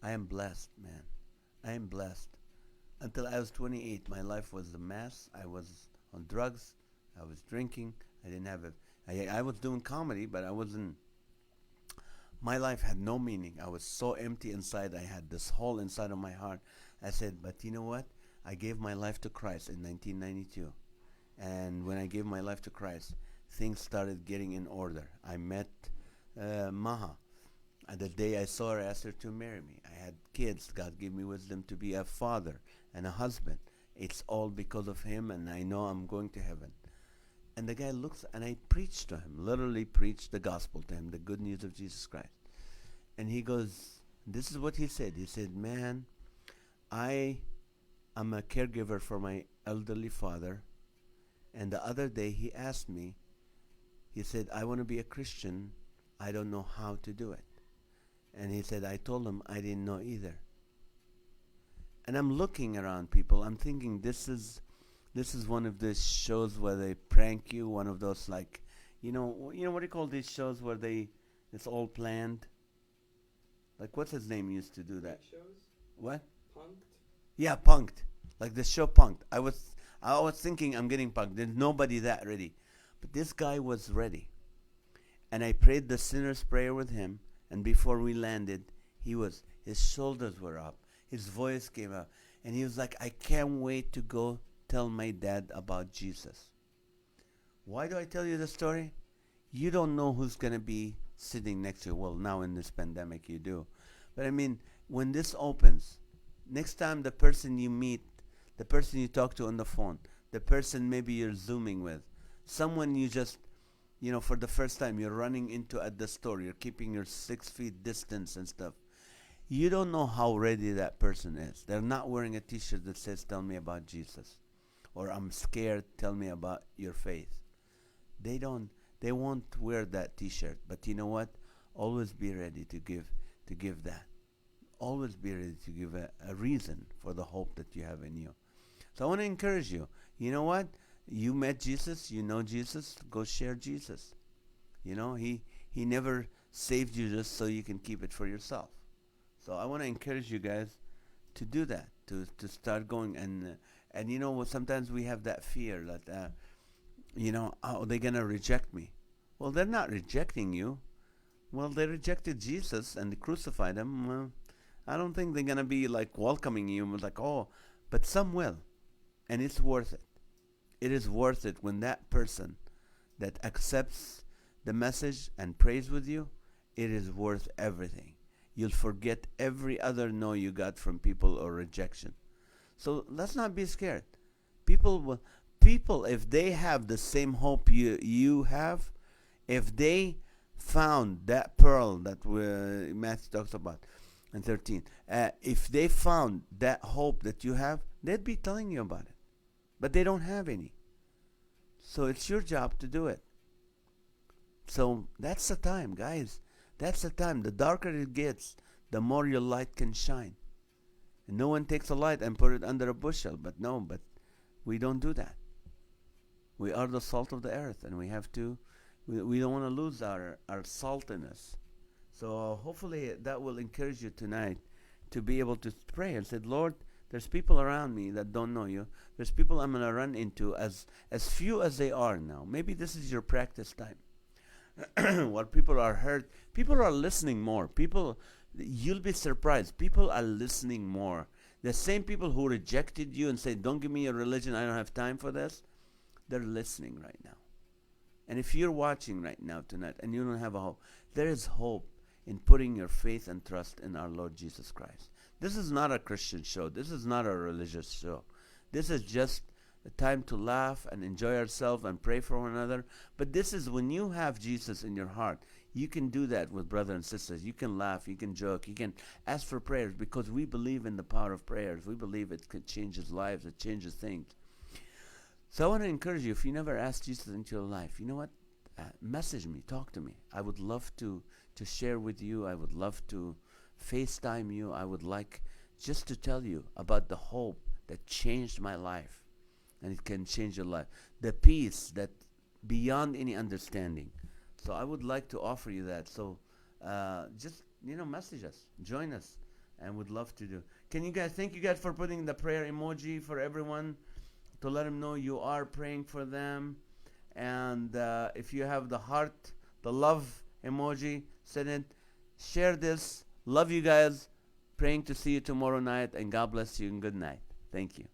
I am blessed, man. I am blessed. Until I was 28, my life was a mess. I was on drugs. I was drinking. I didn't have I was doing comedy, but I wasn't. My life had no meaning. I was so empty inside. I had this hole inside of my heart. I said, but you know what? I gave my life to Christ in 1992. And when I gave my life to Christ, things started getting in order. I met Maha. And the day I saw her, I asked her to marry me. I had kids. God gave me wisdom to be a father and a husband. It's all because of him, and I know I'm going to heaven. And the guy looks, and I preached to him, literally preached the gospel to him, the good news of Jesus Christ. And he goes, this is what he said. He said, man, I am a caregiver for my elderly father. And the other day he asked me, he said, I want to be a Christian. I don't know how to do it. And he said, I told him I didn't know either. And I'm looking around people. I'm thinking this is one of those shows where they prank you. One of those, like, you know what do you call these shows where it's all planned? Like, what's his name used to do that? Shows? What? Punked? Yeah, Punked. Like the show Punked. I was thinking I'm getting punked. There's nobody that ready. But this guy was ready. And I prayed the sinner's prayer with him. And before we landed, his shoulders were up. His voice came up. And he was like, I can't wait to go tell my dad about Jesus. Why do I tell you the story? You don't know who's going to be sitting next to you. Well, now in this pandemic you do. But I mean, when this opens, next time the person you meet, the person you talk to on the phone, the person maybe you're Zooming with, someone you just, for the first time you're running into at the store, you're keeping your 6 feet distance and stuff. You don't know how ready that person is. They're not wearing a t-shirt that says, tell me about Jesus. Or I'm scared, tell me about your faith. They won't wear that t-shirt. But you know what? Always be ready to give that. Always be ready to give a reason for the hope that you have in you. So I want to encourage you. You know what? You met Jesus, you know Jesus, go share Jesus. He never saved you just so you can keep it for yourself. So I want to encourage you guys to do that, to start going. And you know what, sometimes we have that fear that, are they going to reject me? Well, they're not rejecting you. Well, they rejected Jesus and they crucified him. Well, I don't think they're going to be like welcoming you. Like, oh, but some will. And it's worth it. It is worth it when that person that accepts the message and prays with you, it is worth everything. You'll forget every other no you got from people or rejection. So let's not be scared. People, if they have the same hope you have, if they found that pearl that Matthew talks about in 13, if they found that hope that you have, they'd be telling you about it. But they don't have any. So it's your job to do it. So that's the time, guys. That's the time. The darker it gets, the more your light can shine. And no one takes a light and put it under a bushel. But we don't do that. We are the salt of the earth, and we have to, we don't want to lose our saltiness. So hopefully that will encourage you tonight to be able to pray and say, Lord, there's people around me that don't know you. There's people I'm going to run into, as few as they are now. Maybe this is your practice time. While people are hurt, people are listening more. You'll be surprised. People are listening more. The same people who rejected you and said, don't give me your religion, I don't have time for this, they're listening right now. And if you're watching right now tonight and you don't have a hope, there is hope in putting your faith and trust in our Lord Jesus Christ. This is not a Christian show. This is not a religious show. This is just a time to laugh and enjoy ourselves and pray for one another. But this is when you have Jesus in your heart. You can do that with brothers and sisters. You can laugh. You can joke. You can ask for prayers because we believe in the power of prayers. We believe it changes lives. It changes things. So I want to encourage you, if you never asked Jesus into your life, you know what? Message me. Talk to me. I would love to share with you. I would love to FaceTime you. I would like just to tell you about the hope that changed my life, and it can change your life. The peace that beyond any understanding. So I would like to offer you that. So just message us, join us, and would love to do. Can you guys, thank you guys for putting the prayer emoji for everyone to let them know you are praying for them. And if you have the heart, the love emoji, send it. Share this. Love you guys. Praying to see you tomorrow night, and God bless you and good night. Thank you.